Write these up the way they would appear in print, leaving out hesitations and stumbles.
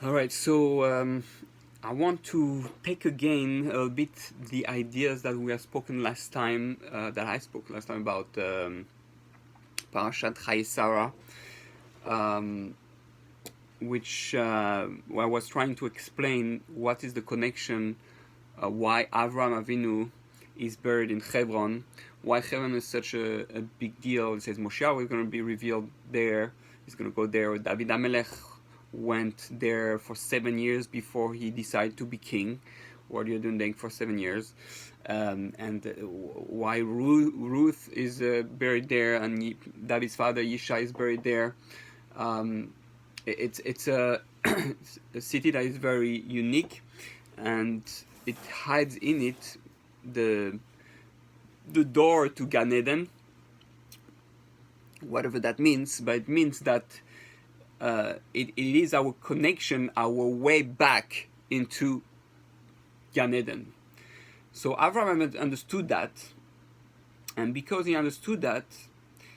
All right, so I want to take again a bit the ideas that we have spoken last time, that I spoke last time about Parashat Sarah, um, which where I was trying to explain what is the connection, why Avraham Avinu is buried in Hebron, why Hebron is such a big deal. It says Moshiach is going to be revealed there. He's going to go there. David Hamelech went there for 7 years before he decided to be king. What are you doing there for 7 years? And why Ruth is buried there, and David's father Yishai is buried there. It's a, a city that is very unique, and it hides in it the door to Gan Eden, whatever that means. But it means that it is our connection, our way back into Gan Eden. So Avraham understood that, and because he understood that,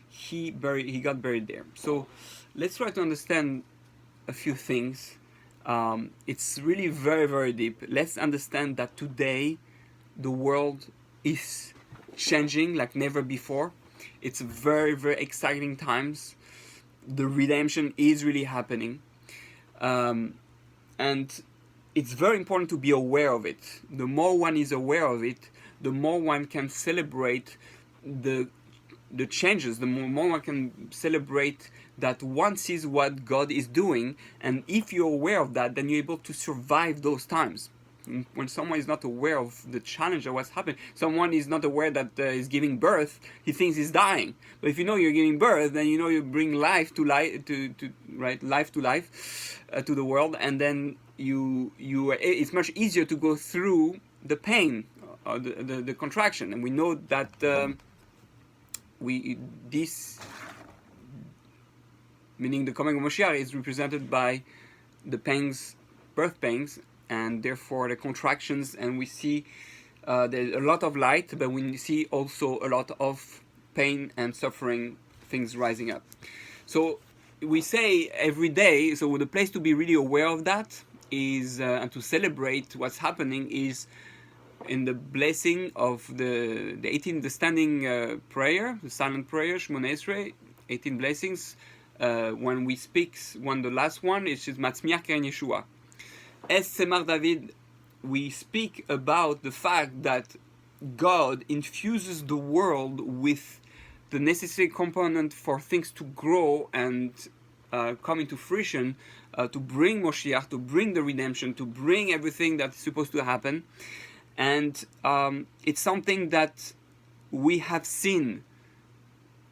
he got buried there. So let's try to understand a few things. It's really very, very deep. Let's understand that today the world is changing like never before. It's very, very exciting times. The redemption is really happening. And it's very important to be aware of it. The more one is aware of it, the more one can celebrate the changes, the more one can celebrate that one sees what God is doing, and if you're aware of that, then you're able to survive those times. When someone is not aware of the challenge of what's happening, someone is not aware that is giving birth, he thinks he's dying. But if you know you're giving birth, then you know you bring life to life, life to life, to the world, and then it's much easier to go through the pain, the contraction, and we know that this, meaning the coming of Moshiach, is represented by the pangs, birth pangs, and therefore the contractions, and we see there's a lot of light, but we see also a lot of pain and suffering, things rising up. So we say every day, so the place to be really aware of that is, and to celebrate what's happening, is in the blessing of the standing prayer, the silent prayer, Shmoneh Esrei, 18 blessings. When we speak, the last one is Matzmiach Keren Yeshua. As Semar David, we speak about the fact that God infuses the world with the necessary component for things to grow and come into fruition, to bring Moshiach, to bring the redemption, to bring everything that's supposed to happen. And it's something that we have seen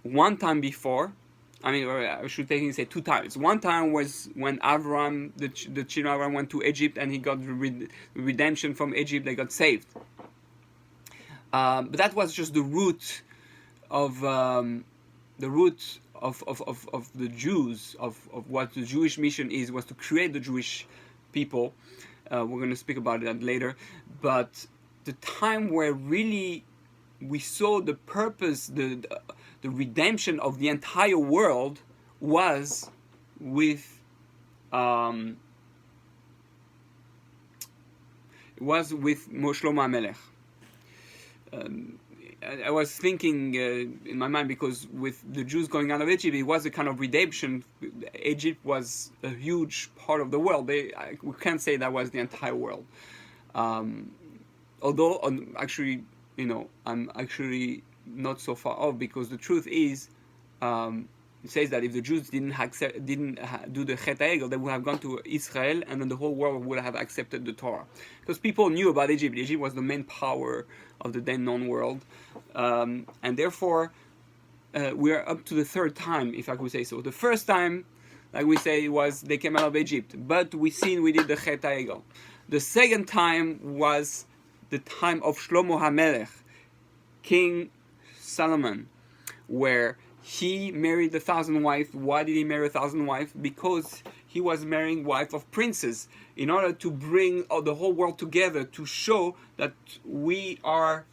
one time before. I mean, I should technically say two times. One time was when Avraham, the children of Avraham, went to Egypt, and he got redemption from Egypt. They got saved. But that was just the root of the Jews, of what the Jewish mission is, was to create the Jewish people. We're going to speak about that later. But the time where really we saw the purpose, the redemption of the entire world, was with Shlomo Hamelech. I was thinking in my mind, because with the Jews going out of Egypt, it was a kind of redemption. Egypt was a huge part of the world. We can't say that was the entire world. Although, actually, I'm actually not so far off, because the truth is, it says that if the Jews didn't do the Chet HaEgel, they would have gone to Israel, and then the whole world would have accepted the Torah. Because people knew about Egypt. Egypt was the main power of the then known world. And therefore, we are up to the third time, if I could say so. The first time, like we say, was they came out of Egypt, but we did the Chet HaEgel. The second time was the time of Shlomo Hamelech, King Solomon, where he married 1,000 wives. Why did he marry 1,000 wives? Because he was marrying wife of princes, in order to bring the whole world together, to show that we are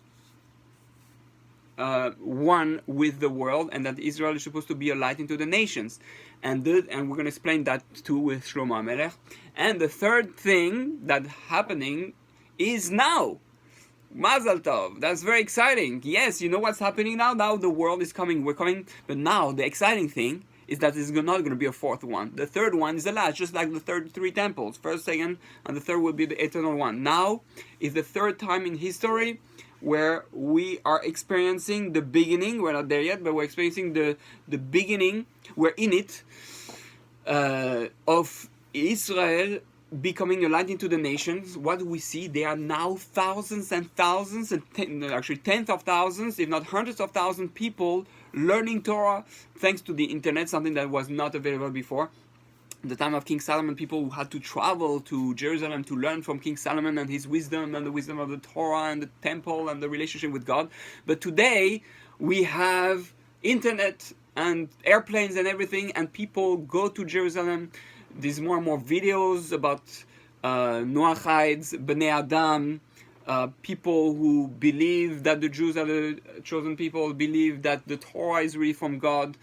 one with the world, and that Israel is supposed to be a light into the nations. And we're going to explain that too with Shlomo Hamelech. And the third thing that's happening is now. Mazel Tov. That's very exciting. Yes, you know what's happening now? Now the world is coming. We're coming. But now the exciting thing is that there's not going to be a fourth one. The third one is the last, just like the third three temples. First, second, and the third will be the eternal one. Now is the third time in history where we are experiencing the beginning. We're not there yet, but we're experiencing the beginning. We're in it of Israel becoming a light into the nations. What do we see? There are now thousands and thousands, and actually tens of thousands, if not hundreds of thousands people learning Torah thanks to the internet, something that was not available before. At the time of King Solomon, people had to travel to Jerusalem to learn from King Solomon and his wisdom and the wisdom of the Torah and the temple and the relationship with God. But today we have internet and airplanes and everything, and people go to Jerusalem. There's more and more videos about Noachides, Bnei Adam, people who believe that the Jews are the chosen people, believe that the Torah is really from God,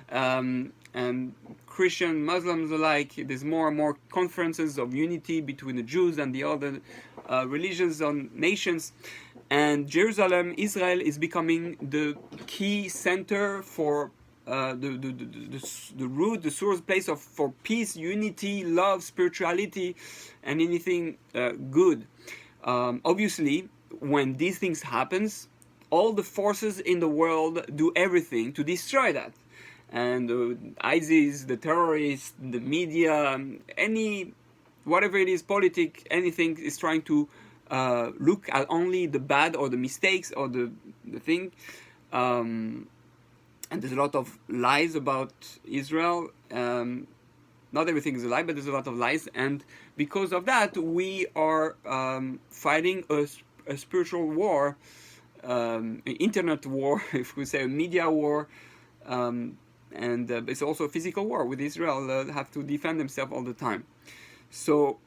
and Christian, Muslims alike. There's more and more conferences of unity between the Jews and the other religions and nations. And Jerusalem, Israel, is becoming the key center for the root, the source place for peace, unity, love, spirituality, and anything good. Obviously, when these things happens, all the forces in the world do everything to destroy that. And ISIS, the terrorists, the media, whatever it is, politics, anything is trying to look at only the bad or the mistakes or the thing. And there's a lot of lies about Israel. Not everything is a lie, but there's a lot of lies. And because of that, we are fighting a spiritual war, an internet war, if we say a media war. And it's also a physical war with Israel. Have to defend themselves all the time. So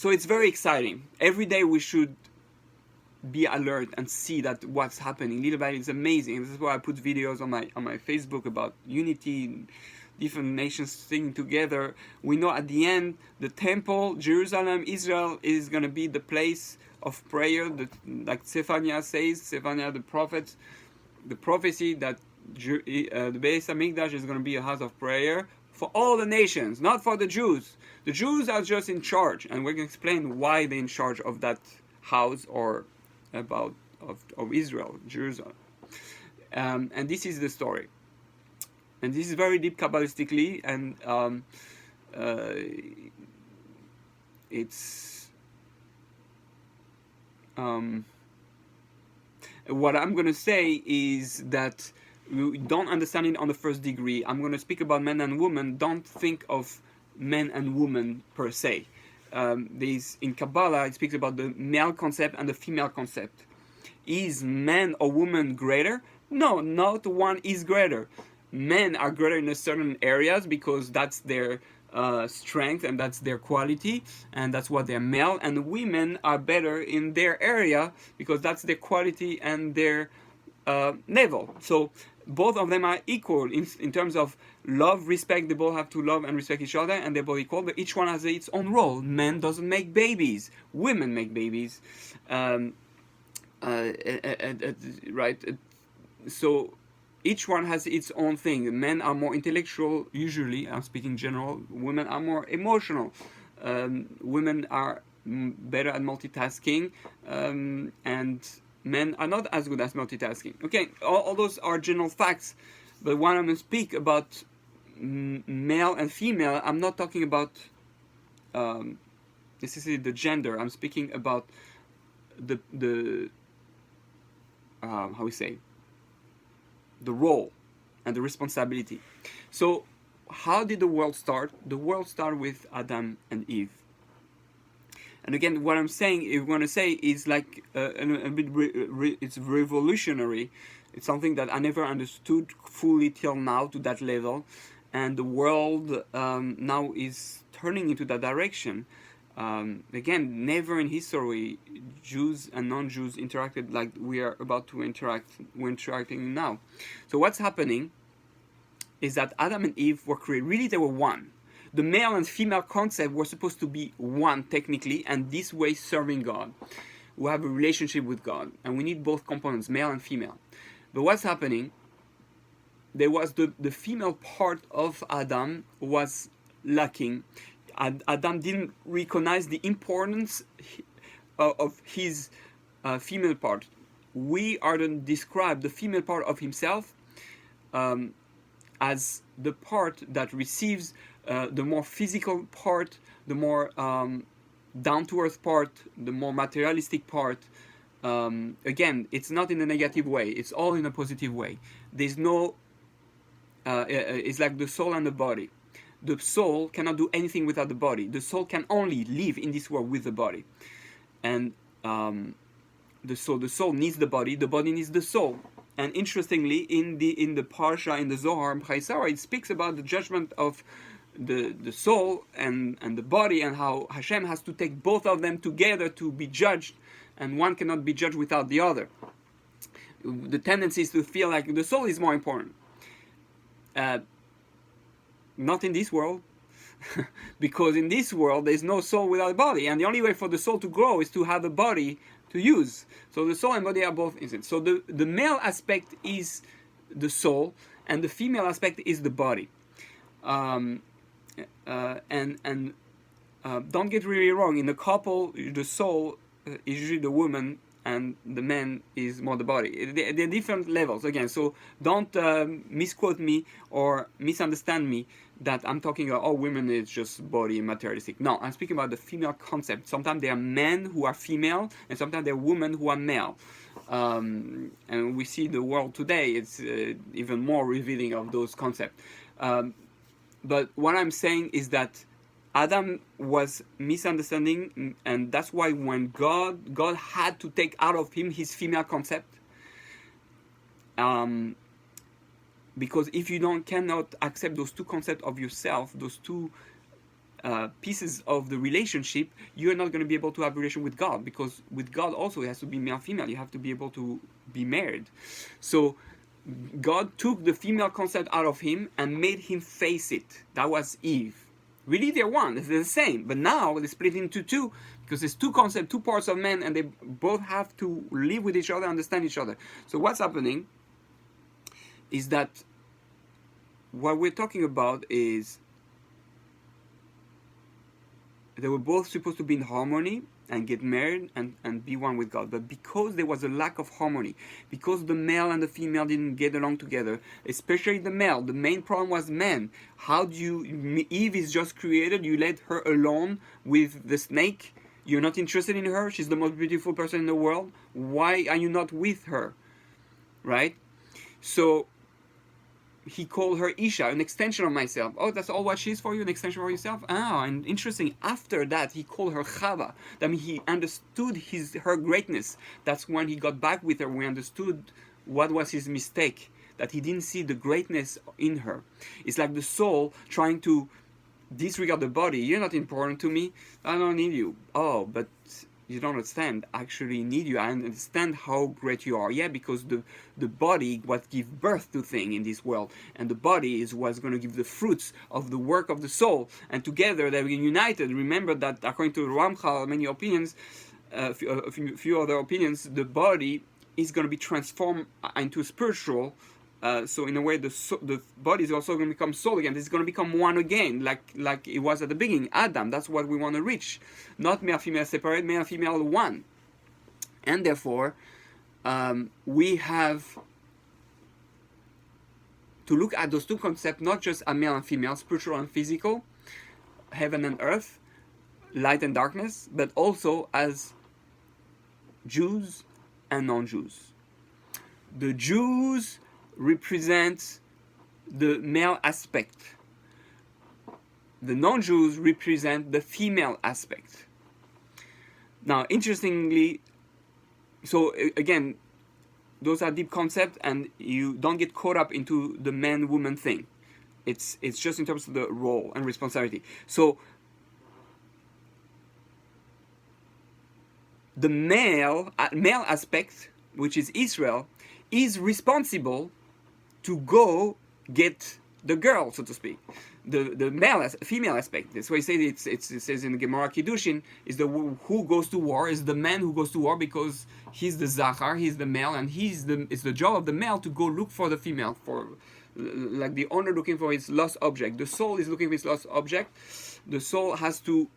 it's very exciting. Every day we should be alert and see that what's happening little by little. It's amazing. This is why I put videos on my Facebook about unity, different nations singing together. We know at the end the temple, Jerusalem, Israel is going to be the place of prayer, like Zephaniah says, Zephaniah the prophet, the prophecy that the Beis Hamikdash is going to be a house of prayer for all the nations, not for the Jews. The Jews are just in charge, and we're going to explain why they're in charge of that house or of Israel, Jerusalem. And this is the story. And this is very deep Kabbalistically, and it's what I'm going to say is that we don't understand it on the first degree. I'm going to speak about men and women. Don't think of men and women per se. In Kabbalah, it speaks about the male concept and the female concept. Is man or woman greater? No, not one is greater. Men are greater in certain areas because that's their strength and that's their quality and that's what they're male. And women are better in their area because that's their quality and their level. So both of them are equal in terms of love, respect. They both have to love and respect each other, and they're both equal, but each one has its own role. Men doesn't make babies. Women make babies. Right? So each one has its own thing. Men are more intellectual, usually, I'm speaking general. Women are more emotional. Women are better at multitasking, and men are not as good as multitasking. Okay, all those are general facts, but when I'm going to speak about male and female, I'm not talking about necessarily the gender. I'm speaking about the how we say, the role and the responsibility. So how did the world start? The world started with Adam and Eve. And again, what I'm saying, if we want to say, is like a bit it's revolutionary. It's something that I never understood fully till now to that level, and the world now is turning into that direction. Again, never in history Jews and non-Jews interacted like we are about to interact. We're interacting now. So what's happening is that Adam and Eve were created. Really, they were one. The male and female concept were supposed to be one technically, and this way serving God. We have a relationship with God, and we need both components, male and female. But what's happening? There was the female part of Adam was lacking. Adam didn't recognize the importance of his female part. We are to describe the female part of himself as the part that receives the more physical part, the more down-to-earth part, the more materialistic part. Again, it's not in a negative way. It's all in a positive way. There's no... it's like the soul and the body. The soul cannot do anything without the body. The soul can only live in this world with the body. And the soul needs the body needs the soul. And interestingly, in the Parsha, in the Zohar, it speaks about the judgment of the soul and the body, and how Hashem has to take both of them together to be judged, and one cannot be judged without the other. The tendency is to feel like the soul is more important. Not in this world, because in this world there's no soul without a body, and the only way for the soul to grow is to have a body to use. So the soul and body are both inside. So the male aspect is the soul, and the female aspect is the body. And don't get really wrong. In a couple, the soul is usually the woman, and the man is more the body. They're different levels, again, so don't misquote me or misunderstand me that I'm talking about, oh, women is just body and materialistic. No, I'm speaking about the female concept. Sometimes there are men who are female, and sometimes there are women who are male. And we see the world today, it's even more revealing of those concepts. But what I'm saying is that Adam was misunderstanding, and that's why when God had to take out of him his female concept, because if you cannot accept those two concepts of yourself, those two pieces of the relationship, you're not going to be able to have a relation with God, because with God also it has to be male female. You have to be able to be married. So God took the female concept out of him and made him face it. That was Eve. Really, they're one, they're the same, but now they split into two, because there's two concepts, two parts of men, and they both have to live with each other, understand each other. So what's happening is that what we're talking about is they were both supposed to be in harmony and get married and be one with God. But because there was a lack of harmony, because the male and the female didn't get along together, especially the male, the main problem was man. How do you... Eve is just created, you let her alone with the snake, you're not interested in her, she's the most beautiful person in the world, why are you not with her? Right? So he called her Isha, an extension of myself. Oh, that's all what she's for you, an extension for yourself? Oh, and interesting, after that, he called her Chava. That means he understood her greatness. That's when he got back with her, we understood what was his mistake, that he didn't see the greatness in her. It's like the soul trying to disregard the body. You're not important to me, I don't need you. Oh, but you don't understand, I actually need you. I understand how great you are. Yeah, because the body what gives birth to things in this world, and the body is what's going to give the fruits of the work of the soul, and together they're united. Remember that according to Ramchal, many opinions, a few other opinions, the body is going to be transformed into spiritual. So in a way, the body is also going to become soul again. It's going to become one again, like it was at the beginning. Adam, that's what we want to reach. Not male, female separate, male, female one. And therefore, we have to look at those two concepts, not just a male and female, spiritual and physical, heaven and earth, light and darkness, but also as Jews and non-Jews. The Jews represent the male aspect. The non-Jews represent the female aspect. Now, interestingly, so again, those are deep concepts, and you don't get caught up into the man-woman thing. It's just in terms of the role and responsibility. So the male aspect, which is Israel, is responsible to go get the girl, so to speak. The female aspect. That's why I say it says in the Gemara Kiddushin is who goes to war is the man who goes to war, because he's the Zachar, he's the male, and it's the job of the male to go look for the female, for like the owner looking for his lost object. The soul is looking for his lost object. The soul has to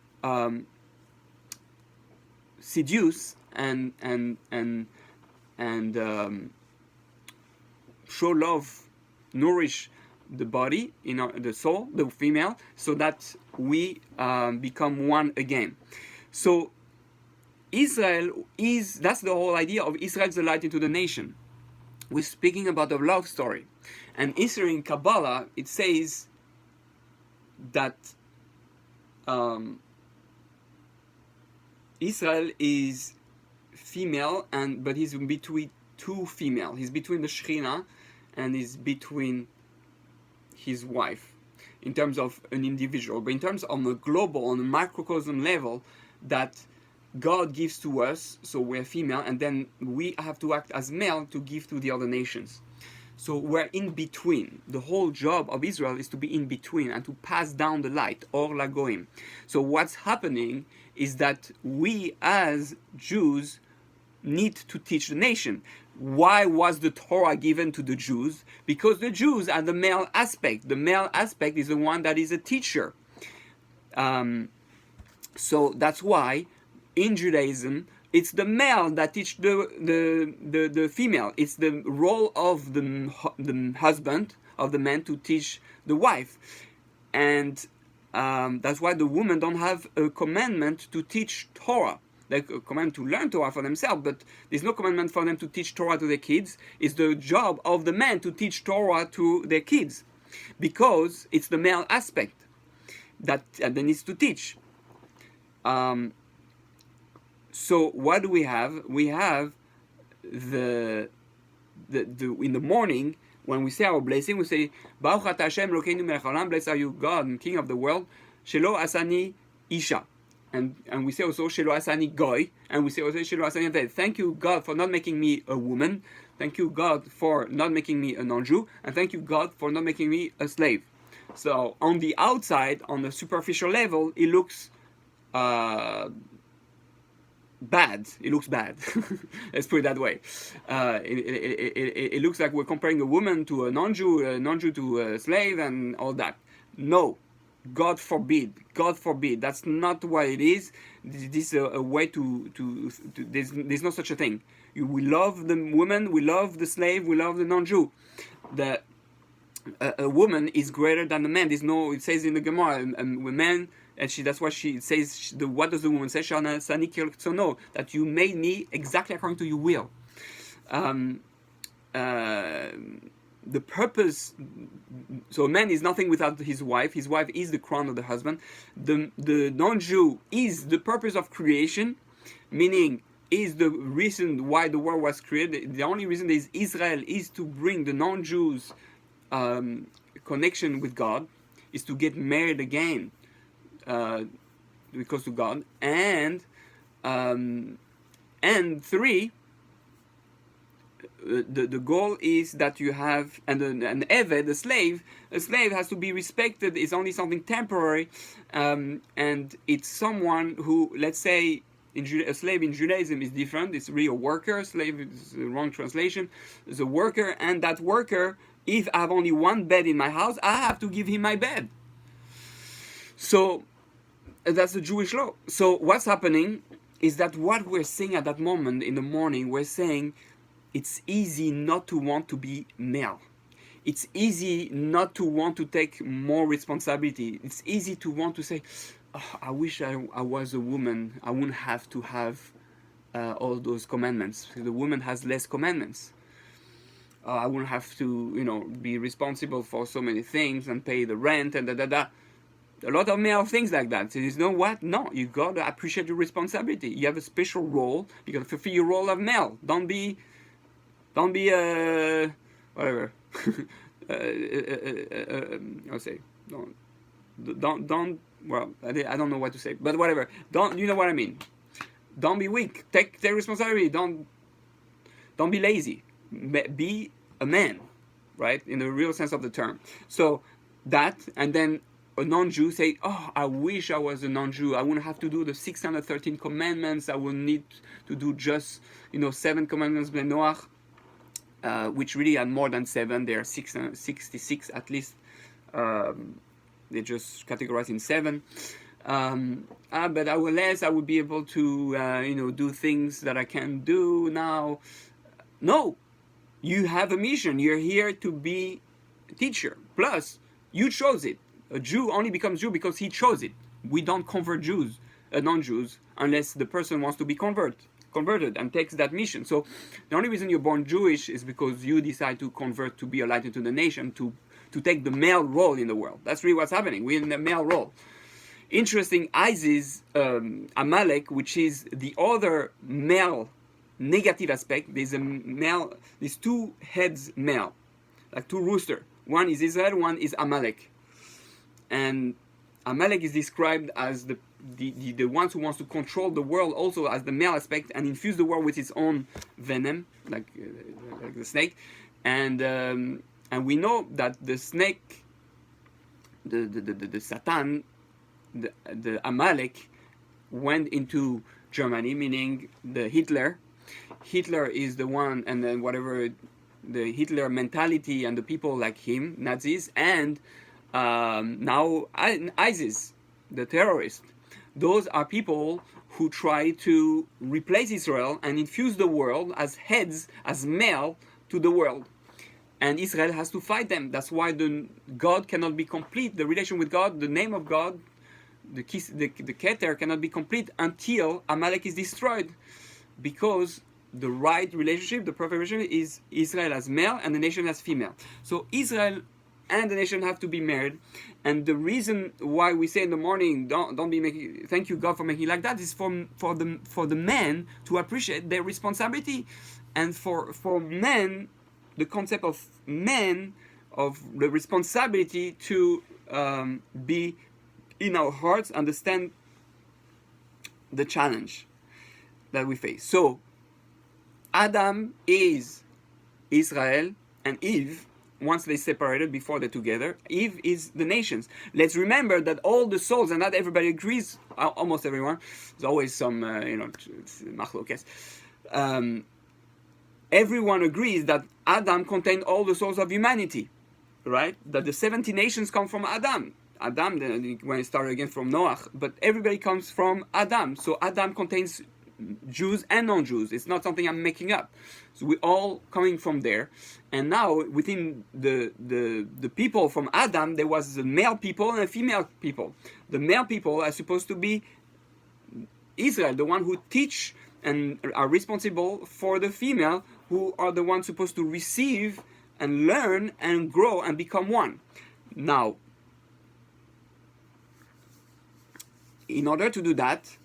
seduce and show love, nourish the body, the soul, the female, so that we become one again. So Israel that's the whole idea of Israel's the light into the nation. We're speaking about a love story. And Israel in Kabbalah, it says that Israel is female, but he's between two female. He's between the Shekhinah and he's between his wife, in terms of an individual, but in terms on a global, on a microcosm level, that God gives to us, so we're female, and then we have to act as male to give to the other nations. So we're in between. The whole job of Israel is to be in between and to pass down the light, or lagoim. So what's happening is that we as Jews need to teach the nation. Why was the Torah given to the Jews? Because the Jews are the male aspect. The male aspect is the one that is a teacher. So that's why in Judaism it's the male that teach the female. It's the role of the husband, of the man, to teach the wife. And that's why the women don't have a commandment to teach Torah. They command to learn Torah for themselves, but there's no commandment for them to teach Torah to their kids. It's the job of the man to teach Torah to their kids, because it's the male aspect that they needs to teach. So what do we have? We have the in the morning when we say our blessing, we say Baruch Ata Hashem Elokeinu melech haolam, blessed are you God and King of the world, Shelo asani isha. And we say also Shelo asani goy, and we say also Shelo asani aved. Thank you God for not making me a woman. Thank you God for not making me a non-Jew, and thank you God for not making me a slave. So on the outside, on the superficial level, it looks bad. It looks bad. Let's put it that way. It looks like we're comparing a woman to a non-Jew, a non-Jew to a slave, and all that. No. God forbid. God forbid. That's not what it is. This is a way to there's no such a thing. We love the woman, we love the slave, we love the non-Jew. A woman is greater than a man. There's no, it says in the Gemara, a man, and that's what she says. What does the woman say? That you made me exactly according to your will. The purpose, so a man is nothing without his wife. His wife is the crown of the husband. The non-Jew is the purpose of creation, meaning is the reason why the world was created. The only reason there is Israel is to bring the non-Jews connection with God, is to get married again because to God, and three, the goal is that you have an eved, a slave has to be respected. It's only something temporary, and it's someone who, let's say, a slave in Judaism is different. It's really a worker. Slave is the wrong translation. It's a worker, and that worker, if I have only one bed in my house, I have to give him my bed. So that's the Jewish law. So what's happening is that what we're saying at that moment in the morning, we're saying it's easy not to want to be male. It's easy not to want to take more responsibility. It's easy to want to say, oh, I wish I was a woman. I wouldn't have to have all those commandments. The woman has less commandments. I wouldn't have to, be responsible for so many things and pay the rent and A lot of male things like that. So you know what? No, you gotta appreciate your responsibility. You have a special role. You gotta fulfill your role of male. Don't be whatever. I'll say don't. Well, I don't know what to say, but whatever. You know what I mean. Don't be weak. Take responsibility. Don't be lazy. Be a man, right? In the real sense of the term. So that, and then a non-Jew say, oh, I wish I was a non-Jew. I wouldn't have to do the 613 commandments. I would need to do just, 7 commandments by Noach, which really are more than 7. They are 666 at least. They just categorize in 7. But I would be able to, do things that I can't do now. No, you have a mission. You're here to be a teacher. Plus, you chose it. A Jew only becomes Jew because he chose it. We don't convert non-Jews, unless the person wants to be converted and takes that mission. So the only reason you're born Jewish is because you decide to convert, to be a light into the nation, to take the male role in the world. That's really what's happening. We're in the male role. Interesting, Isis, Amalek, which is the other male negative aspect. There's two heads male, like two rooster. One is Israel, one is Amalek. And Amalek is described as the ones who wants to control the world, also as the male aspect, and infuse the world with its own venom, like the snake. And we know that the snake, the Satan, the Amalek, went into Germany, meaning the Hitler. Hitler is the one, and then whatever the Hitler mentality and the people like him, Nazis, and now ISIS, the terrorist. Those are people who try to replace Israel and infuse the world as heads, as male to the world. And Israel has to fight them. That's why God cannot be complete. The relation with God, the name of God, the Keter cannot be complete until Amalek is destroyed. Because the right relationship, the perfect relationship, is Israel as male and the nation as female. So Israel and the nation have to be married. And the reason why we say in the morning, don't be making, thank you God for making it like that, is for the men to appreciate their responsibility. And for men, the concept of men, of the responsibility to be in our hearts, understand the challenge that we face. So Adam is Israel, and Eve, once they separated, before they're together, Eve is the nations. Let's remember that all the souls, and not everybody agrees, almost everyone, there's always some, machlokes. Everyone agrees that Adam contained all the souls of humanity, right? That the 70 nations come from Adam. Adam, when it started again from Noach, but everybody comes from Adam. So Adam contains Jews and non-Jews. It's not something I'm making up. So we're all coming from there. And now within the people from Adam, there was a male people and a female people. The male people are supposed to be Israel, the one who teach and are responsible for the female, who are the ones supposed to receive and learn and grow and become one. Now, in order to do that,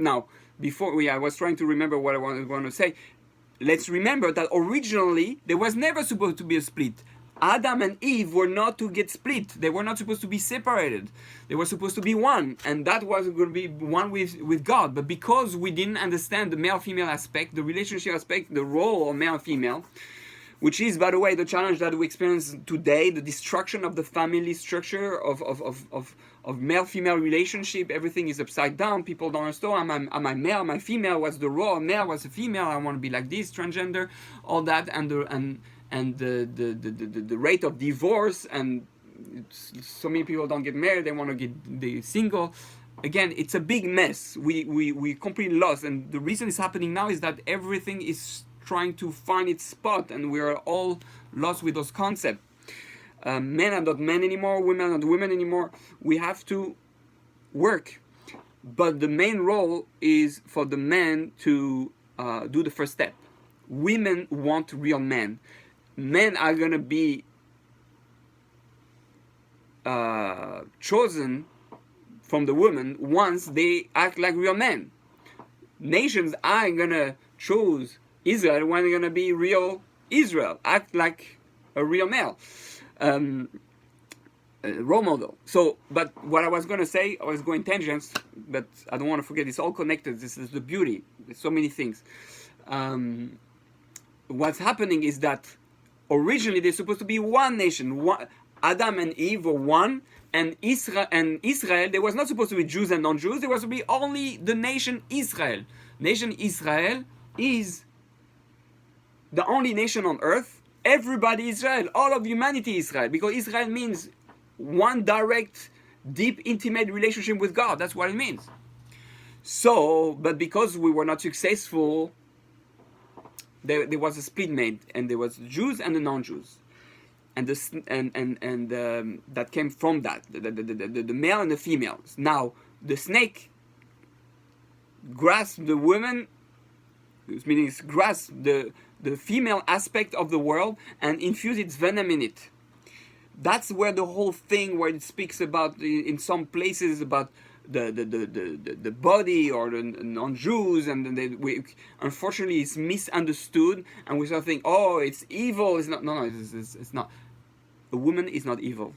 I was trying to remember what I want to say. Let's remember that originally there was never supposed to be a split. Adam and Eve were not to get split. They were not supposed to be separated. They were supposed to be one, and that was going to be one with God. But because we didn't understand the male-female aspect, the relationship aspect, the role of male-female, which is, by the way, the challenge that we experience today, the destruction of the family structure of male-female relationship. Everything is upside down. People don't understand, am I male, am I female, what's the role of male, what's a female, I want to be like this, transgender, all that, and the rate of divorce, and so many people don't get married, they want to get single. Again, it's a big mess. We completely lost, and the reason it's happening now is that everything is trying to find its spot, and we are all lost with those concepts. Men are not men anymore, women are not women anymore. We have to work, but the main role is for the men to do the first step. Women want real men. Men are going to be chosen from the women once they act like real men. Nations are going to choose Israel when they're going to be real Israel, act like a real male. role model. So, but what I was going to say, I was going tangents, but I don't want to forget, it's all connected. This is the beauty. There's so many things. What's happening is that originally there's supposed to be one nation. Adam and Eve were one, and Israel, there was not supposed to be Jews and non-Jews. There was to be only the nation Israel. Nation Israel is the only nation on earth. Everybody Israel, all of humanity Israel, because Israel means one direct, deep, intimate relationship with God. That's what it means. So, but because we were not successful, there was a split made, and there was the Jews and the non-Jews, and that came from that, the male and the females. Now the snake grasped the woman, meaning grasped the female aspect of the world and infused its venom in it. That's where the whole thing, where it speaks about in some places about the body or the non-Jews, and unfortunately it's misunderstood, and we start thinking, oh, it's evil. It's not. No, it's not. A woman is not evil.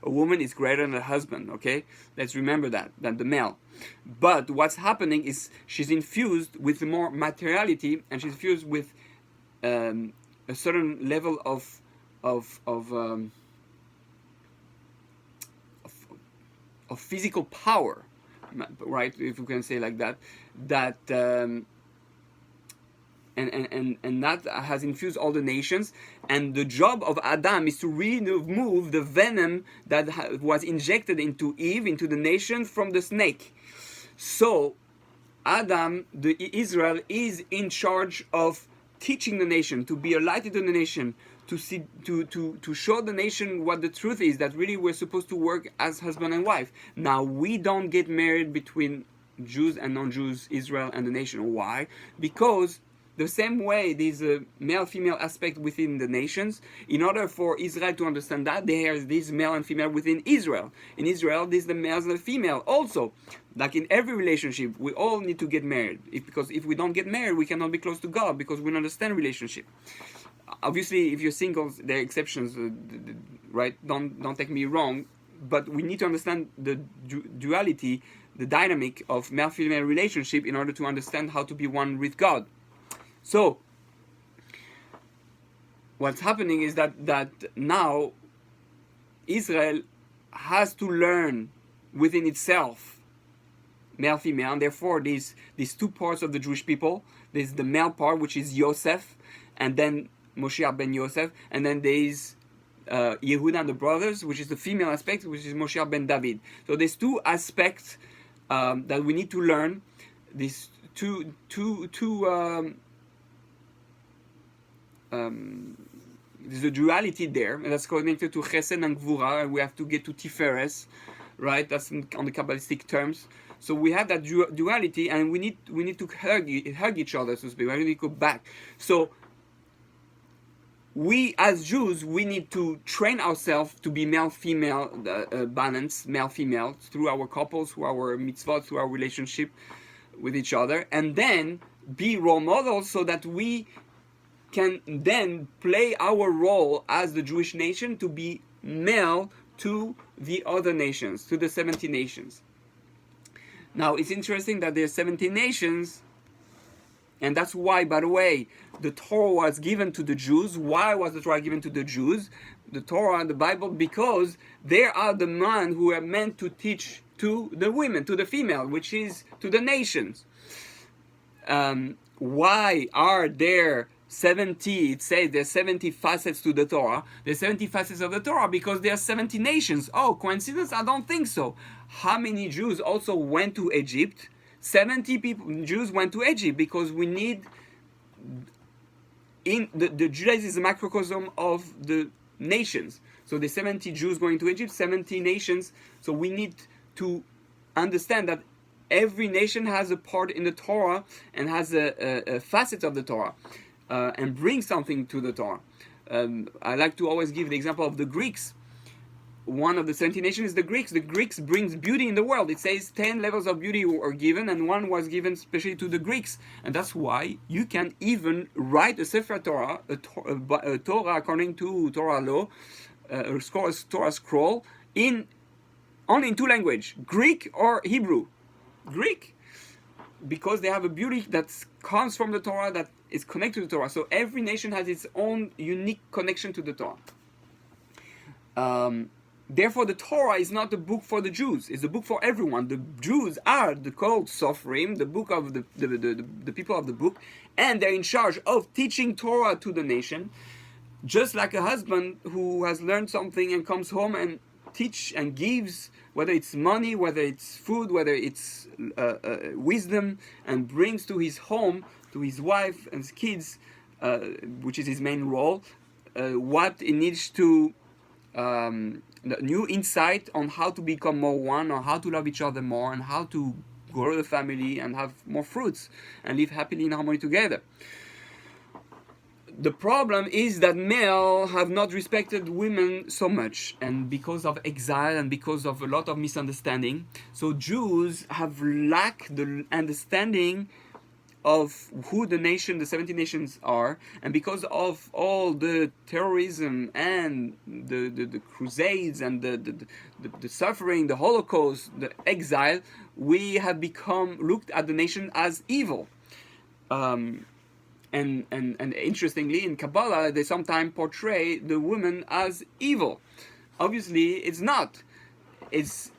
A woman is greater than a husband. Okay, let's remember that, than the male. But what's happening is she's infused with more materiality, and she's infused with a certain level of physical power, right? If we can say like that, and that has infused all the nations. And the job of Adam is to remove the venom that was injected into Eve, into the nation, from the snake. So Adam, the Israel, is in charge of teaching the nation, to be a light to the nation, to see, to show the nation what the truth is, that really we're supposed to work as husband and wife. Now, we don't get married between Jews and non-Jews, Israel and the nation. Why? Because the same way there's a male-female aspect within the nations, in order for Israel to understand that, there's this male and female within Israel. In Israel, there's the males and the female also. Like in every relationship, we all need to get married. Because if we don't get married, we cannot be close to God, because we don't understand relationship. Obviously, if you're singles, there are exceptions, right? Don't take me wrong, but we need to understand the duality, the dynamic of male-female relationship, in order to understand how to be one with God. So, what's happening is that now Israel has to learn within itself, male-female, and therefore these two parts of the Jewish people. There's the male part, which is Yosef, and then Moshiach ben Yosef, and then there's Yehuda and the brothers, which is the female aspect, which is Moshiach ben David. So there's two aspects that we need to learn. These two there's a duality there, and that's connected to Chesed and Gvura, and we have to get to Tiferes, right? That's on the Kabbalistic terms. So we have that duality, and we need to hug each other, so to speak. We need to go back. So we, as Jews, we need to train ourselves to be male-female balance, male-female, through our couples, through our mitzvot, through our relationship with each other, and then be role models, so that we can then play our role as the Jewish nation to be male to the other nations, to the 70 nations. Now, it's interesting that there are 70 nations, and that's why, by the way, the Torah was given to the Jews. Why was the Torah given to the Jews? The Torah and the Bible, because they are the men who are meant to teach to the women, to the female, which is to the nations. Why are there 70, it says there's 70 facets to the Torah. There's 70 facets of the Torah because there are 70 nations. Oh, coincidence? I don't think so. How many Jews also went to Egypt? 70 Jews went to Egypt, because we need, in the Judaism is a macrocosm of the nations. So the 70 Jews going to Egypt, 70 nations. So we need to understand that every nation has a part in the Torah and has a facet of the Torah. And bring something to the Torah. I like to always give the example of the Greeks. One of the 70 nations is the Greeks. The Greeks brings beauty in the world. It says 10 levels of beauty were given, and one was given especially to the Greeks. And that's why you can even write a Sefer Torah, a Torah according to Torah law, Torah scroll only in two languages, Greek or Hebrew. Greek, because they have a beauty that comes from the Torah, that is connected to the Torah. So every nation has its own unique connection to the Torah. Therefore, the Torah is not a book for the Jews; it's a book for everyone. The Jews are called Sofrim, the book of the people of the book, and they're in charge of teaching Torah to the nation. Just like a husband who has learned something and comes home and teach and gives, whether it's money, whether it's food, whether it's wisdom, and brings to his home, to his wife and his kids, which is his main role, what it needs to, new insight on how to become more one, or how to love each other more, and how to grow the family and have more fruits and live happily in harmony together. The problem is that male have not respected women so much, and because of exile and because of a lot of misunderstanding, so Jews have lacked the understanding of who the 70 nations are, and because of all the terrorism and the crusades and the suffering, the Holocaust, the exile, we have looked at the nation as evil. And interestingly, in Kabbalah, they sometimes portray the woman as evil. Obviously, it's not. It's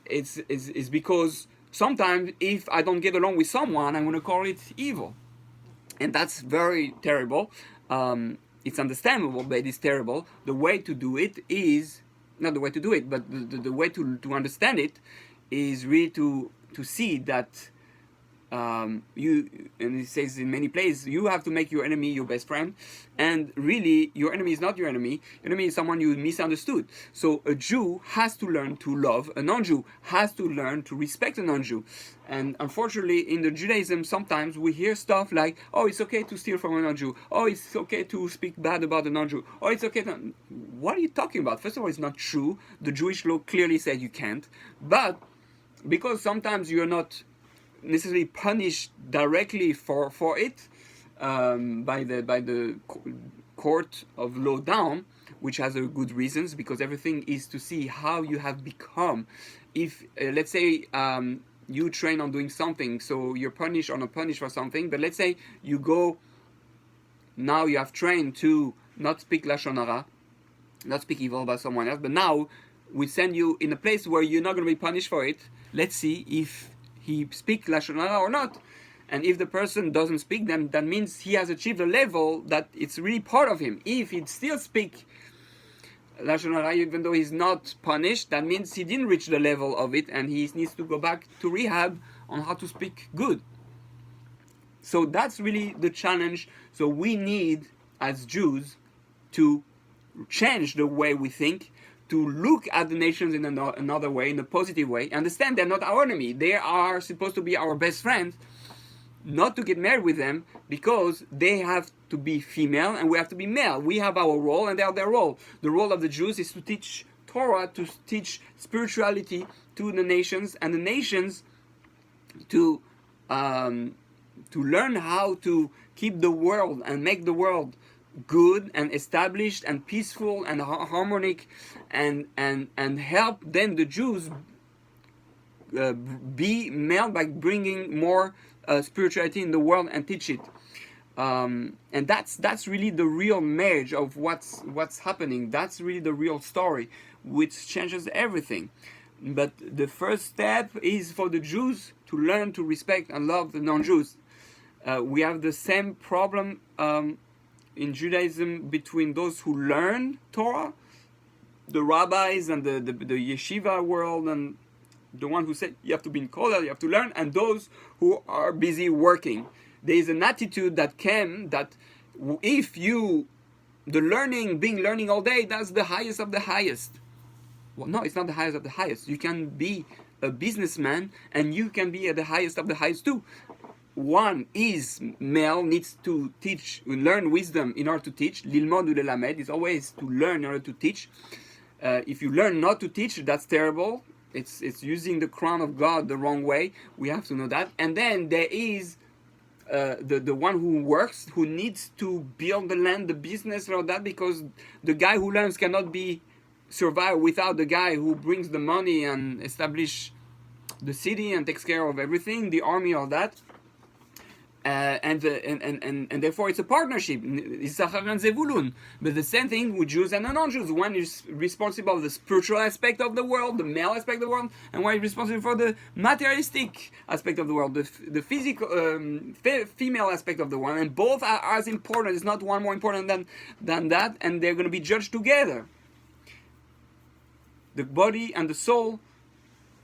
because sometimes if I don't get along with someone, I'm going to call it evil. And that's very terrible. It's understandable, but it's terrible. The way to do it is, not the way to do it, but the way to understand it is really to see that you, and it says in many places, you have to make your enemy your best friend, and really your enemy is not your enemy. Your enemy is someone you misunderstood. So a Jew has to learn to love a non-Jew, has to learn to respect a non-Jew. And unfortunately, in the Judaism, sometimes we hear stuff like, oh, it's okay to steal from a non-Jew, oh, it's okay to speak bad about a non-Jew, oh, it's okay to... What are you talking about? First of all, it's not true. The Jewish law clearly said you can't. But because sometimes you're not necessarily punished directly for it by the court of law down, which has a good reasons, because everything is to see how you have become. If let's say you train on doing something, so you're punished or not punished for something, but let's say you go, now you have trained to not speak Lashon Hara, not speak evil about someone else, but now we send you in a place where you're not going to be punished for it. Let's see if he speaks Lashon Hara or not. And if the person doesn't speak, then that means he has achieved a level that it's really part of him. If he still speaks Lashon Hara, even though he's not punished, that means he didn't reach the level of it, and he needs to go back to rehab on how to speak good. So that's really the challenge. So we need, as Jews, to change the way we think, to look at the nations in another way, in a positive way. Understand they're not our enemy. They are supposed to be our best friends. Not to get married with them, because they have to be female and we have to be male. We have our role and they have their role. The role of the Jews is to teach Torah, to teach spirituality to the nations, and the nations to learn how to keep the world and make the world good and established and peaceful and harmonic, and help then the Jews be male by bringing more spirituality in the world and teach it. And that's really the real marriage of what's happening. That's really the real story, which changes everything. But the first step is for the Jews to learn to respect and love the non-Jews. We have the same problem in Judaism between those who learn Torah, the rabbis and the yeshiva world, and the one who said you have to be in kollel, you have to learn, and those who are busy working. There is an attitude that came that if the learning all day, that's the highest of the highest. Well, no, it's not the highest of the highest. You can be a businessman and you can be at the highest of the highest too. One is male, needs to learn wisdom in order to teach. Lilmod ulelamed is always to learn in order to teach. If you learn not to teach, that's terrible. It's using the crown of God the wrong way. We have to know that. And then there is the one who works, who needs to build the land, the business, or that, because the guy who learns cannot be survive without the guy who brings the money and establish the city and takes care of everything, the army, all that. And therefore it's a partnership. Issachar and Zevulun. But the same thing with Jews and non-Jews. One is responsible for the spiritual aspect of the world, the male aspect of the world, and one is responsible for the materialistic aspect of the world, the physical, female aspect of the world. And both are as important. It's not one more important than that, and they're going to be judged together. The body and the soul,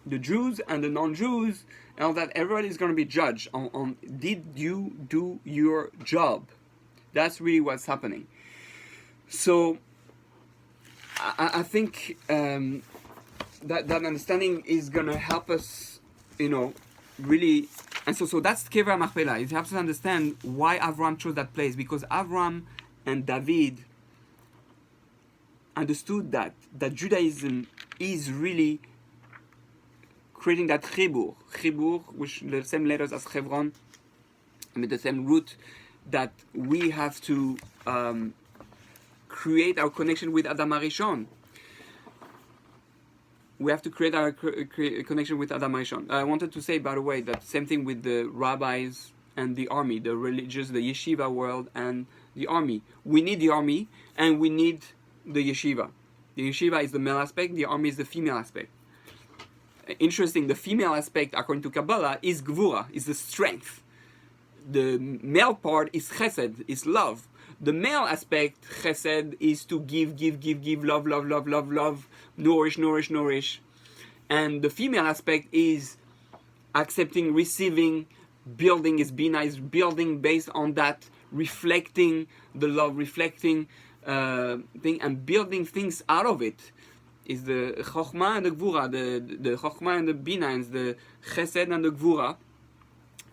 the Jews and the non-Jews, and all that, everybody is going to be judged on did you do your job? That's really what's happening. So I think that understanding is going to help us, really. And so that's Kever Machpelah. It helps us understand why Avraham chose that place, because Avraham and David understood that Judaism is really creating that chibur, which the same letters as Hebron, with the same root, that we have to create our connection with Adam HaRishon. We have to create our connection with Adam HaRishon. I wanted to say, by the way, that same thing with the rabbis and the army, the religious, the yeshiva world and the army. We need the army and we need the yeshiva. The yeshiva is the male aspect, the army is the female aspect. Interesting, the female aspect, according to Kabbalah, is gvura, is the strength. The male part is chesed, is love. The male aspect, chesed, is to give, love, nourish. And the female aspect is accepting, receiving, building, is bina, is building based on that, reflecting the love, reflecting thing, and building things out of it. Is the Chokhmah and the Gvura, the Chokhmah and the Bina, and the Chesed and the Gvura.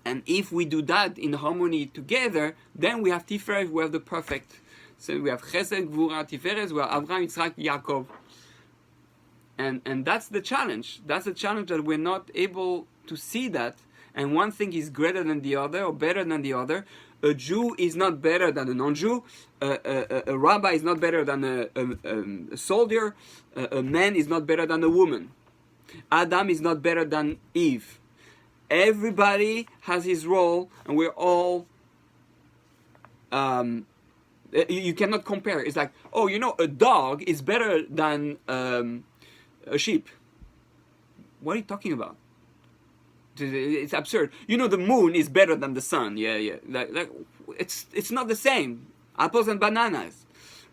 And if we do that in harmony together, then we have Tiferet, we have the perfect. So we have Chesed, Gvura, Tiferet, we have Avraham, Yitzchak, Yaakov. And that's the challenge. That's the challenge, that we're not able to see that. And one thing is greater than the other, or better than the other. A Jew is not better than a non-Jew. A rabbi is not better than a soldier. A man is not better than a woman. Adam is not better than Eve. Everybody has his role, and we're all. You cannot compare. It's like, a dog is better than a sheep. What are you talking about? It's absurd. The moon is better than the sun. Yeah. Like it's not the same. Apples and bananas,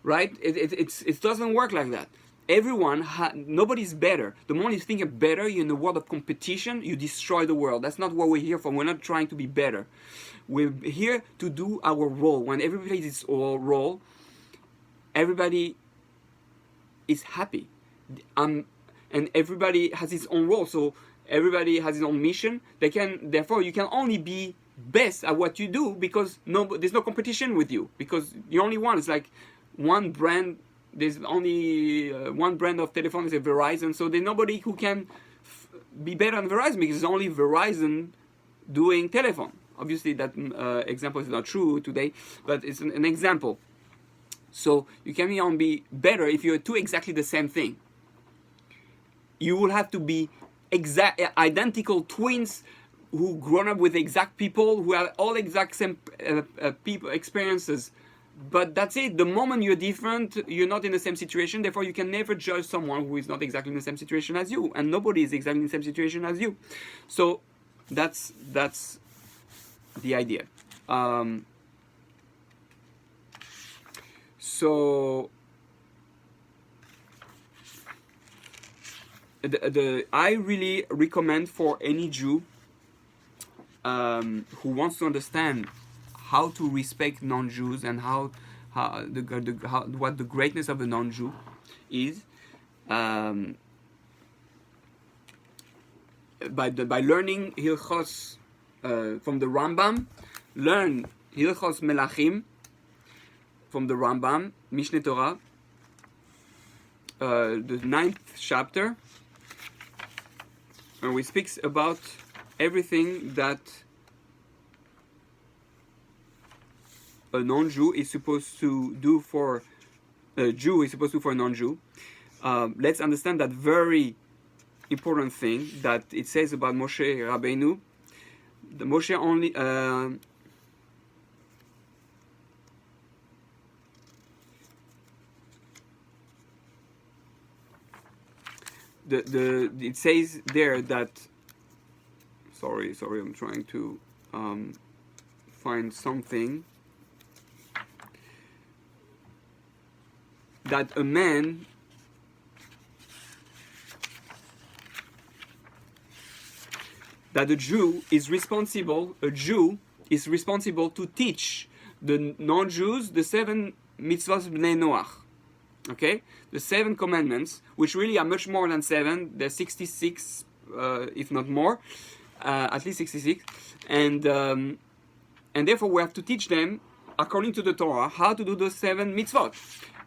right? It doesn't work like that. Nobody's better. The moment you think of better, you're in the world of competition, you destroy the world. That's not what we're here for. We're not trying to be better. We're here to do our role. When everybody plays its role, everybody is happy. And everybody has its own role. So everybody has his own mission. Therefore, you can only be best at what you do, because there's no competition with you, because the only one. It's like one brand. There's only one brand of telephone, is Verizon. So there's nobody who can be better than Verizon, because it's only Verizon doing telephone. Obviously, that example is not true today, but it's an example. So you can only be better if you're two exactly the same thing. You will have to be identical twins who grown up with exact people, who have all exact same people experiences. But that's it. The moment you're different, you're not in the same situation. Therefore, you can never judge someone who is not exactly in the same situation as you, and nobody is exactly in the same situation as you. So that's the idea. I really recommend for any Jew who wants to understand how to respect non-Jews and what the greatness of the non-Jew is, by learning Hilchos from the Rambam. Learn Hilchos Melachim from the Rambam, Mishneh Torah, the 9th chapter, and we speaks about everything that a non-Jew is supposed to do for a Jew is supposed to do for a non-Jew. let's understand that very important thing that it says about Moshe Rabbeinu. The Moshe only it says there that sorry I'm trying to find something that a man that a Jew is responsible to teach the non-Jews the 7 mitzvot b'nei Noach. Okay, the 7 commandments, which really are much more than 7. They're 66, if not more, at least 66, and therefore we have to teach them according to the Torah how to do the 7 mitzvot.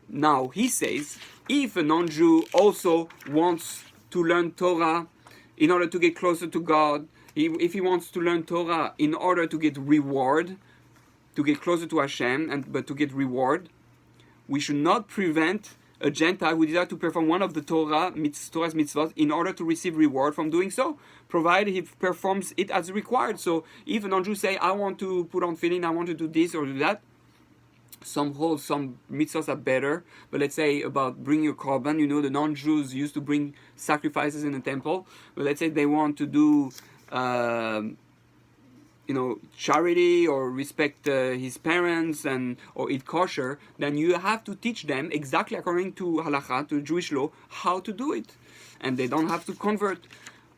Now he says, if a non-Jew also wants to learn Torah in order to get closer to God, if he wants to learn Torah in order to get reward, to get closer to Hashem, but to get reward, we should not prevent a Gentile who desires to perform one of the Torah's mitzvot in order to receive reward from doing so, provided he performs it as required. So if a non-Jew say, I want to put on tefillin, I want to do this or do that, some mitzvahs are better, but let's say about bring your korban, the non-Jews used to bring sacrifices in the temple, but let's say they want to do charity or respect his parents or eat kosher, then you have to teach them exactly according to halakha, to Jewish law, how to do it, and they don't have to convert,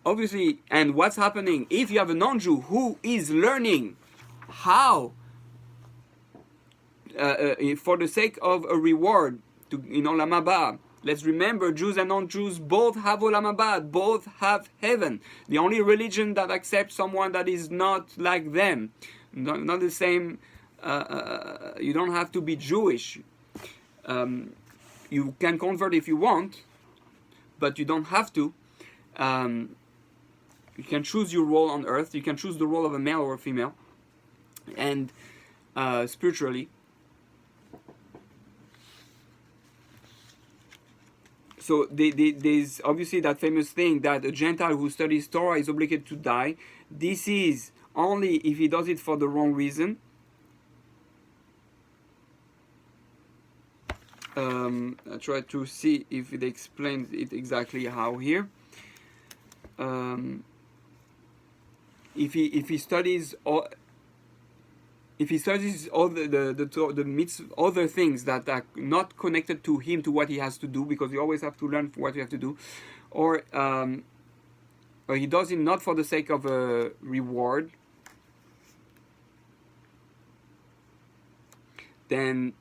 obviously. And what's happening if you have a non-Jew who is learning how for the sake of a reward in Olam Haba? Let's remember, Jews and non-Jews both have Olam Haba, both have heaven. The only religion that accepts someone that is not like them, not the same, you don't have to be Jewish. You can convert if you want, but you don't have to. You can choose your role on earth. You can choose the role of a male or a female. And spiritually, so there's obviously that famous thing that a Gentile who studies Torah is obligated to die. This is only if he does it for the wrong reason. I try to see if it explains it exactly how here. If he studies all. If he studies all the mitzvah, other things that are not connected to him, to what he has to do, because you always have to learn what you have to do, or he does it not for the sake of a reward, then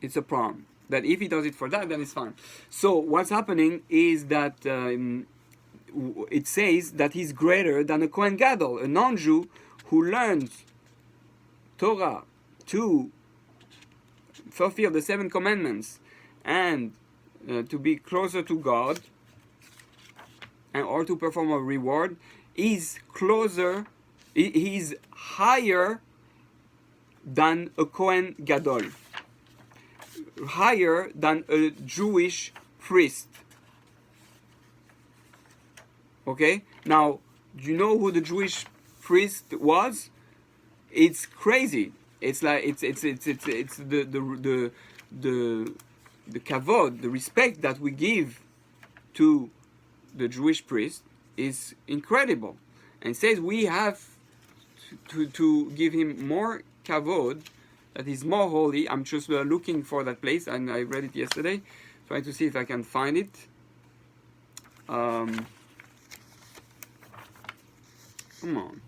it's a problem. That if he does it for that, then it's fine. So what's happening is that it says that he's greater than a Kohen Gadol, a non-Jew who learns Torah to fulfill the 7 commandments and to be closer to God or to perform a reward is higher than a Kohen Gadol, higher than a Jewish priest. Okay? Now, do you know who the Jewish priest was? It's crazy. It's like it's the kavod, the respect that we give to the Jewish priest is incredible, and it says we have to give him more kavod, that is more holy. I'm just looking for that place, and I read it yesterday, trying to see if I can find it. Come on.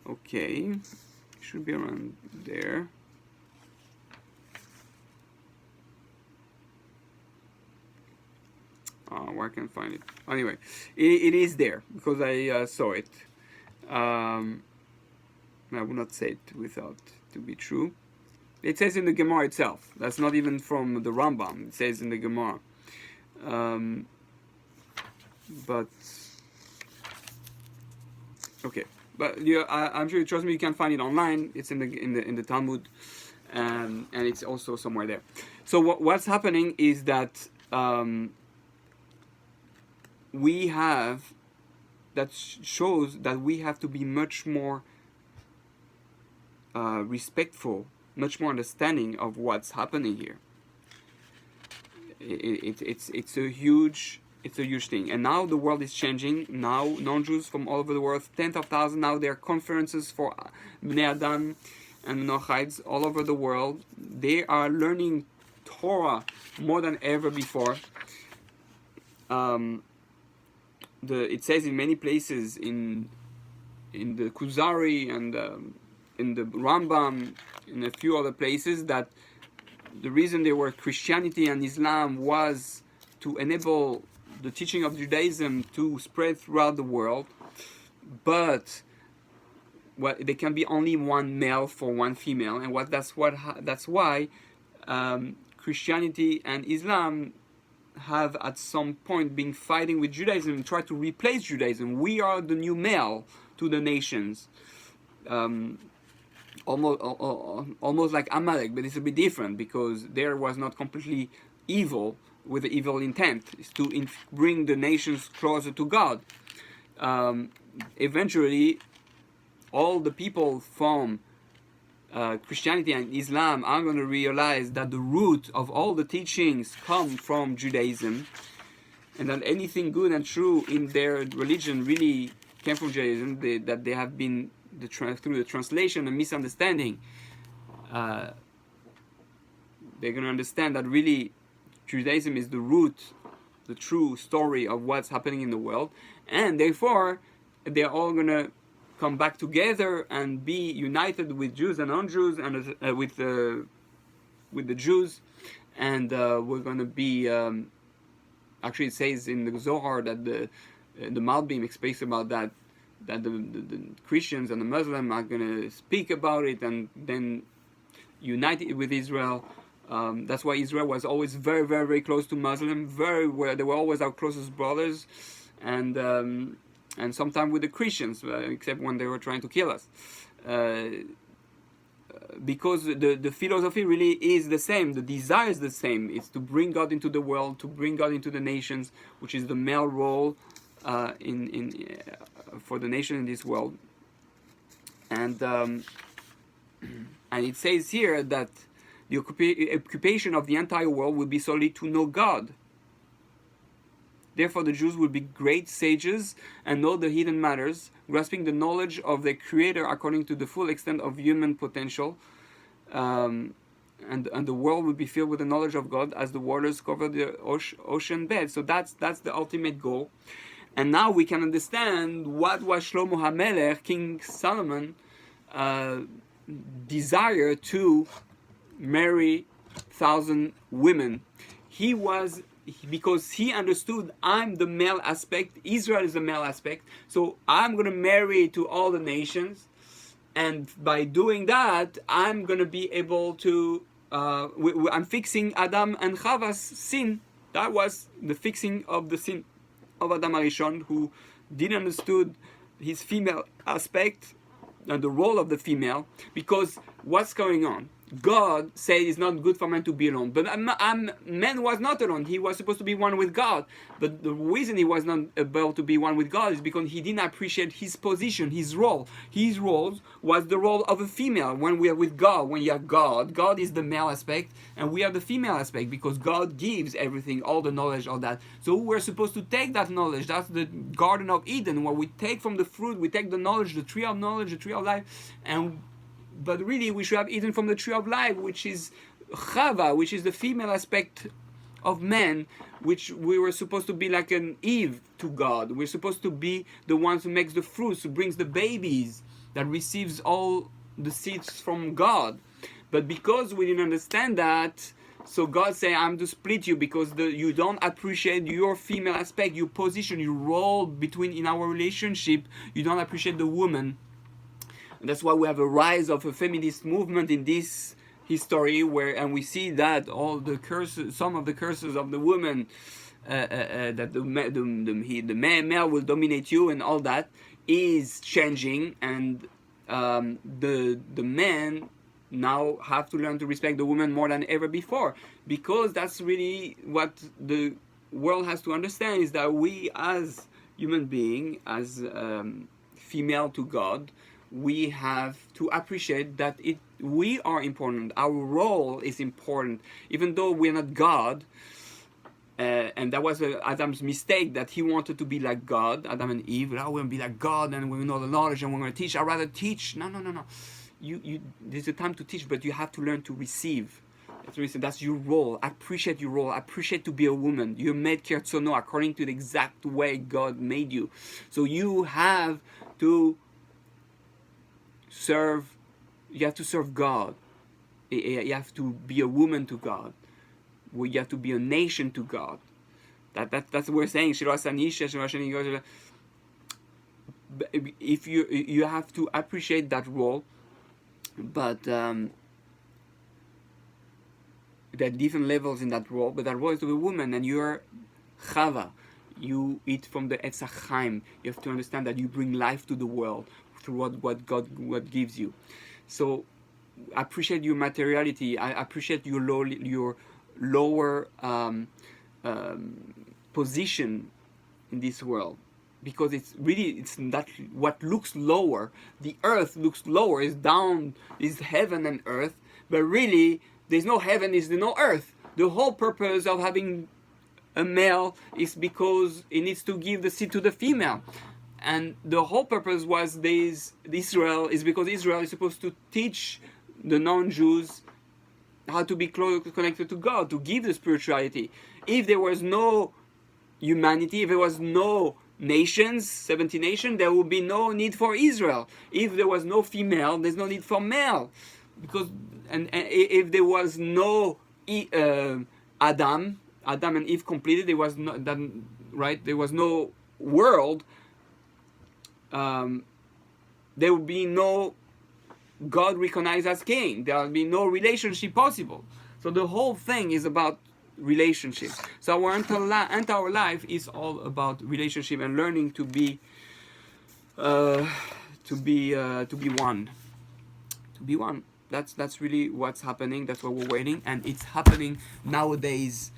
Okay, should be around there. Where can I find it? Anyway, it is there because I saw it. I would not say it without to be true. It says in the Gemara itself. That's not even from the Rambam. It says in the Gemara. But Okay, but I'm sure, trust me, you can find it online. It's in the Talmud, and it's also somewhere there. So what's happening is that we have that shows that we have to be much more respectful, much more understanding of what's happening here. It's a huge thing, and now the world is changing. Now non-Jews from all over the world, tens of thousands. Now there are conferences for Bnei Adam and Nochites all over the world. They are learning Torah more than ever before. It says in many places in the Kuzari and in the Rambam, in a few other places, that the reason there were Christianity and Islam was to enable the teaching of Judaism to spread throughout the world, but there can be only one male for one female, and that's why Christianity and Islam have at some point been fighting with Judaism and try to replace Judaism. We are the new male to the nations. Almost like Amalek, but it's a bit different because there was not completely evil with the evil intent. It's to bring the nations closer to God. Eventually, all the people from Christianity and Islam are going to realize that the root of all the teachings come from Judaism, and that anything good and true in their religion really came from Judaism, that they have been through the translation and misunderstanding. They're going to understand that really Judaism is the root, the true story of what's happening in the world, and therefore they're all going to come back together and be united with Jews and non-Jews, and with the Jews, and we're going to be. Actually, it says in the Zohar that the Malbim speaks about that the Christians and the Muslims are going to speak about it and then unite it with Israel. That's why Israel was always very, very, very close to Muslim. They were always our closest brothers, and sometimes with the Christians, except when they were trying to kill us. Because the philosophy really is the same, the desire is the same. It's to bring God into the world, to bring God into the nations, which is the male role for the nation in this world. And it says here that the occupation of the entire world will be solely to know God. Therefore, the Jews will be great sages and know the hidden matters, grasping the knowledge of their Creator according to the full extent of human potential. And the world will be filled with the knowledge of God as the waters cover the ocean bed. So that's the ultimate goal. And now we can understand what was Shlomo Hamelech, King Solomon, desire to marry 1,000 women. Because he understood, I'm the male aspect, Israel is the male aspect, so I'm going to marry to all the nations, and by doing that, I'm going to be able to, I'm fixing Adam and Chava's sin. That was the fixing of the sin of Adam Arishon, who didn't understood his female aspect and the role of the female, because what's going on? God said it's not good for man to be alone. But man was not alone. He was supposed to be one with God. But the reason he was not able to be one with God is because he didn't appreciate his position, his role. His role was the role of a female. When we are with God, when you are God, God is the male aspect, and we are the female aspect, because God gives everything, all the knowledge, all that. So we're supposed to take that knowledge. That's the Garden of Eden, where we take from the fruit, we take the knowledge, the tree of knowledge, the tree of life, but really we should have eaten from the tree of life, which is Chava, which is the female aspect of man, which we were supposed to be like an Eve to God. We're supposed to be the ones who makes the fruits, who brings the babies, that receives all the seeds from God. But because we didn't understand that, so God said, I'm to split you, because you don't appreciate your female aspect, your position, your role in our relationship. You don't appreciate the woman. And that's why we have a rise of a feminist movement in this history, and we see that all the curses, some of the curses of the woman that the male will dominate you and all that is changing, and the men now have to learn to respect the woman more than ever before, because that's really what the world has to understand, is that we as human being, as female to God, we have to appreciate that we are important, our role is important, even though we're not God. And that was Adam's mistake, that he wanted to be like God, Adam and Eve. We're going to be like God, and we know the knowledge, and we're going to teach. I'd rather teach. No. There's a time to teach, but you have to learn to receive. That's your role. Appreciate your role. Appreciate to be a woman. You're made kertzono, according to the exact way God made you. So you have to serve. You have to serve God. You have to be a woman to God. We have to be a nation to God. That's what we're saying. If you have to appreciate that role, but there are different levels in that role. But that role is to be a woman, and you're Chava. You eat from the Etz HaChaim. You have to understand that you bring life to the world through what God gives you. So appreciate your materiality. I appreciate your lower position in this world, because it's not what looks lower. The earth looks lower, is down, is heaven and earth, but really there's no heaven, there's no earth. The whole purpose of having a male is because it needs to give the seed to the female, and the whole purpose was Israel is because Israel is supposed to teach the non-Jews how to be connected to God, to give the spirituality. If there was no humanity, if there was no nations, 70 nations, there would be no need for Israel. If there was no female, there's no need for male. Because and if there was no Adam and Eve completed, there was no, then, right? There was no world. There would be no God recognized as king. There will be no relationship possible. So the whole thing is about relationships. So our entire life is all about relationship and learning to be one. To be one. That's really what's happening. That's what we're waiting, and it's happening nowadays.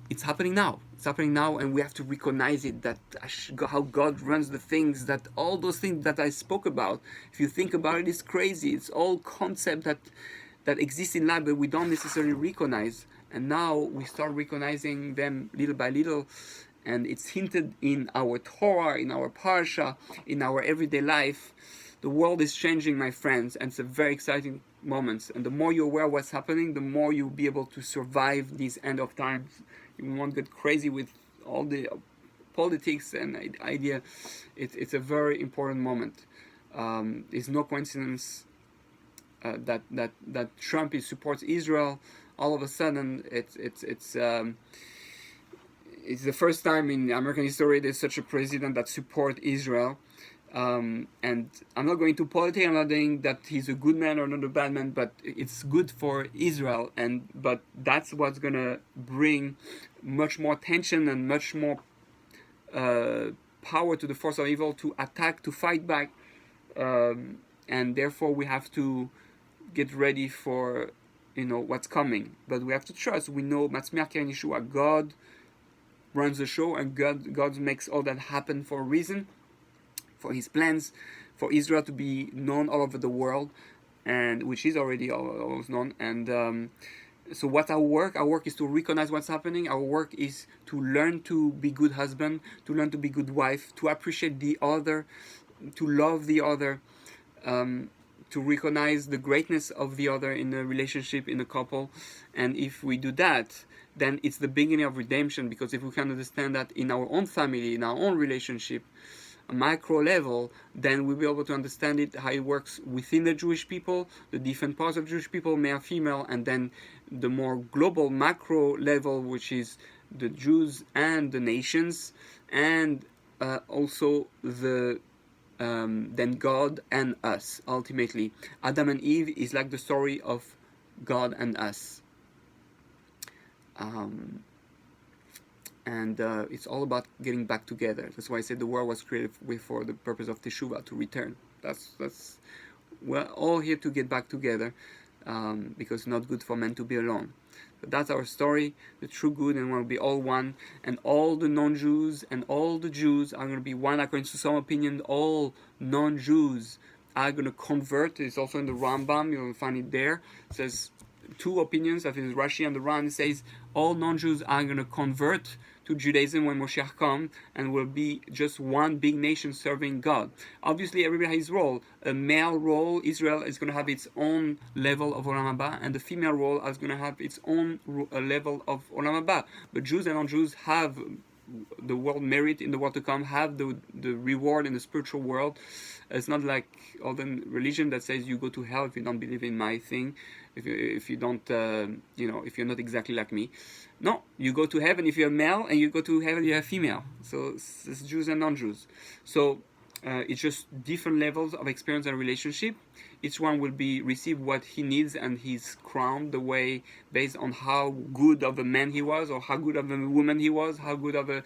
It's happening now. It's happening now, and we have to recognize it, that how God runs the things, that all those things that I spoke about, if you think about it, it's crazy. It's all concept that exist in life, but we don't necessarily recognize. And now we start recognizing them little by little, and it's hinted in our Torah, in our Parsha, in our everyday life. The world is changing, my friends, and it's a very exciting moment. And the more you're aware of what's happening, the more you'll be able to survive these end of times. You won't get crazy with all the politics and idea. It's a very important moment. It's no coincidence that Trump supports Israel. All of a sudden, it's the first time in American history there's such a president that supports Israel. And I'm not going to politics. I'm not saying that he's a good man or not a bad man, but it's good for Israel. But that's what's gonna bring much more tension and much more power to the force of evil to attack, to fight back, and therefore we have to get ready for what's coming. But we have to trust. We know Moshiach and Yeshua, God runs the show, and God makes all that happen for a reason, for his plans, for Israel to be known all over the world, and which is already all known. And so what's our work? Our work is to recognize what's happening. Our work is to learn to be good husband, to learn to be good wife, to appreciate the other, to love the other, to recognize the greatness of the other in a relationship, in a couple. And if we do that, then it's the beginning of redemption, because if we can understand that in our own family, in our own relationship, a micro level, then we'll be able to understand it, how it works within the Jewish people, the different parts of Jewish people, male, female, and then the more global macro level, which is the Jews and the nations, and also the then God and us. Ultimately, Adam and Eve is like the story of God and us. and it's all about getting back together. That's why I said the world was created for the purpose of teshuvah, to return. That's we're all here to get back together, because it's not good for men to be alone. But that's our story, the true good, and we'll be all one. And all the non-Jews and all the Jews are going to be one. According to some opinion, all non-Jews are going to convert. It's also in the Rambam, you'll find it there. It says two opinions, I think it's Rashi and the Ran. It says all non-Jews are going to convert to Judaism when Moshiach comes, and will be just one big nation serving God. Obviously, everybody has his role. A male role, Israel is going to have its own level of Olam Haba, and the female role is going to have its own level of Olam Haba. But Jews and non-Jews have the world merit in the world to come, have the reward in the spiritual world. It's not like all the religion that says you go to hell if you don't believe in my thing, if you don't, if you're not exactly like me. No, you go to heaven if you're male, and you go to heaven if you're female. So it's Jews and non-Jews. So it's just different levels of experience and relationship. Each one will be receive what he needs, and he's crowned the way based on how good of a man he was, or how good of a woman he was, how good of a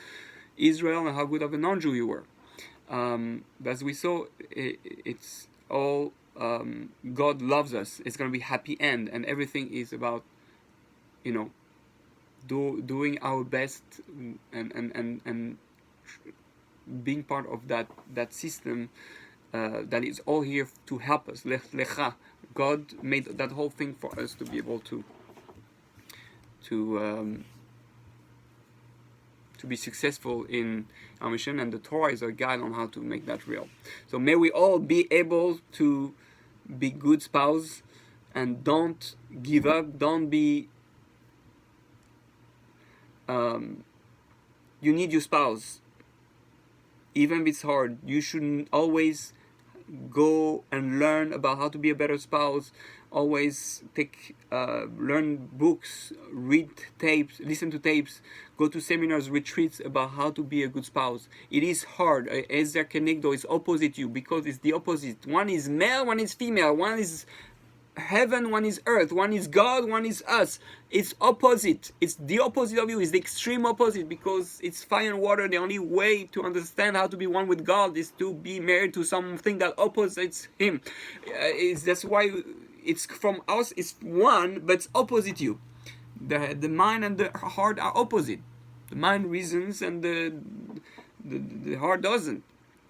Israel, and how good of a non-Jew you were. As we saw, it's all God loves us. It's going to be happy end, and everything is about, doing our best and being part of that system that is all here to help us. Lech lecha. God made that whole thing for us to be able to be successful in our mission, and the Torah is a guide on how to make that real. So may we all be able to be good spouse, and don't give up, don't be you need your spouse. Even if it's hard, you should always go and learn about how to be a better spouse. Always learn books, read tapes, listen to tapes, go to seminars, retreats about how to be a good spouse. It is hard. Ezer Kenegdo is opposite you, because it's the opposite. One is male, one is female, one is heaven, one is earth, one is God, one is us. It's opposite. It's the opposite of you. It's the extreme opposite, because it's fire and water. The only way to understand how to be one with God is to be married to something that opposites him. That's why it's from us, it's one, but it's opposite you. The mind and the heart are opposite. The mind reasons, and the heart doesn't.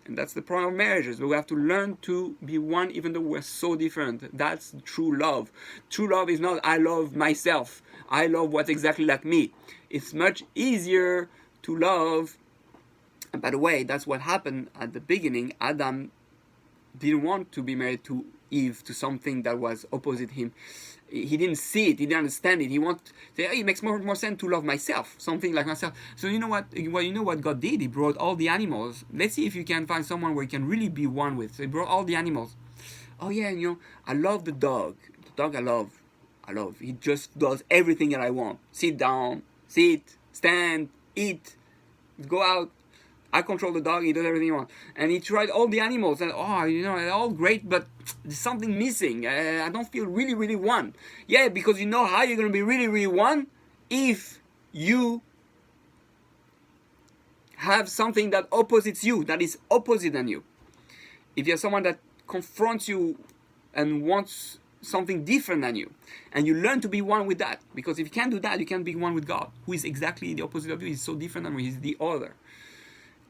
And that's the problem of marriages. We have to learn to be one, even though we're so different. That's true love. True love is not I love myself, I love what's exactly like me. It's much easier to love. And by the way, that's what happened at the beginning. Adam didn't want to be married to Eve, to something that was opposite him. He didn't see it, he didn't understand it. He wanted to say, it makes more sense to love myself, something like myself. So you know what God did? He brought all the animals. Let's see if you can find someone where you can really be one with. So he brought all the animals. Oh yeah, I love the dog. The dog I love. He just does everything that I want. Sit down, sit, stand, eat, go out. I control the dog, he does everything he wants. And he tried all the animals, and they're all great, but there's something missing. I don't feel really, really one. Yeah, because you know how you're going to be really, really one? If you have something that opposites you, that is opposite than you. If you're someone that confronts you and wants something different than you, and you learn to be one with that, because if you can't do that, you can't be one with God, who is exactly the opposite of you. He's so different than you. He's the other.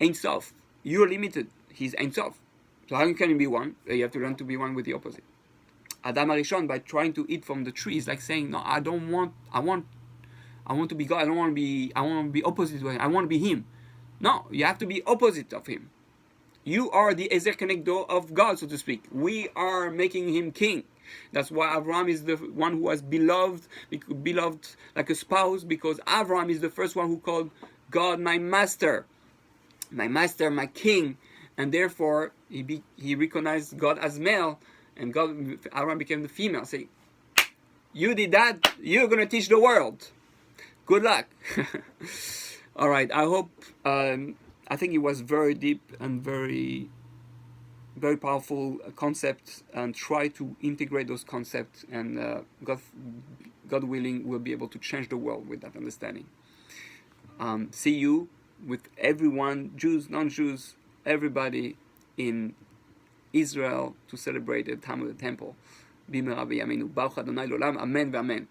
Ein Sof. You're limited. He's Ein Sof. So how can you be one? You have to learn to be one with the opposite. Adam Arishon, by trying to eat from the tree, is like saying, no, I want to be God. I want to be opposite to him. I want to be him. No, you have to be opposite of him. You are the Ezer Kenegdo of God, so to speak. We are making him king. That's why Avraham is the one who was beloved like a spouse, because Avraham is the first one who called God my master, my king, and therefore he recognized God as male, and Abraham became the female. Say, you did that, you're going to teach the world. Good luck. All right, I hope, I think it was very deep and very, very powerful concept, and try to integrate those concepts, and God willing, we'll be able to change the world with that understanding. See you with everyone, Jews, non-Jews, everybody in Israel to celebrate the time of the temple. Bimerav Yaminu. Baruch Adonai L'olam. Amen v'amen.